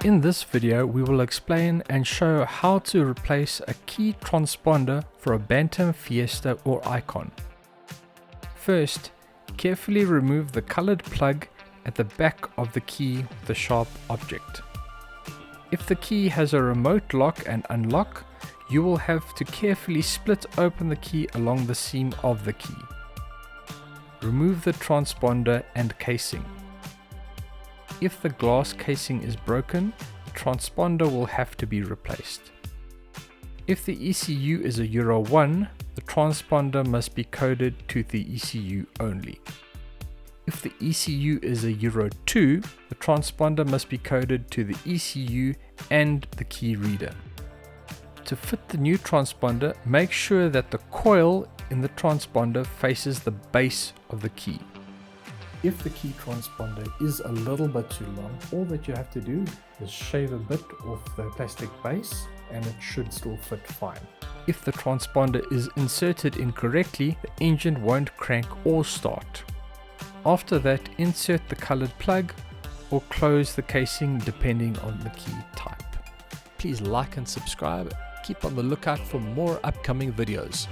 In this video, we will explain and show how to replace a key transponder for a Bantam, Fiesta or Ikon. First, carefully remove the colored plug at the back of the key with the sharp object. If the key has a remote lock and unlock, you will have to carefully split open the key along the seam of the key. Remove the transponder and casing. If the glass casing is broken, the transponder will have to be replaced. If the ECU is a Euro 1, the transponder must be coded to the ECU only. If the ECU is a Euro 2, the transponder must be coded to the ECU and the key reader. To fit the new transponder, make sure that the coil in the transponder faces the base of the key. If the key transponder is a little bit too long, all that you have to do is shave a bit off the plastic base and it should still fit fine. If the transponder is inserted incorrectly, the engine won't crank or start. After that, insert the colored plug or close the casing depending on the key type. Please like and subscribe. Keep on the lookout for more upcoming videos.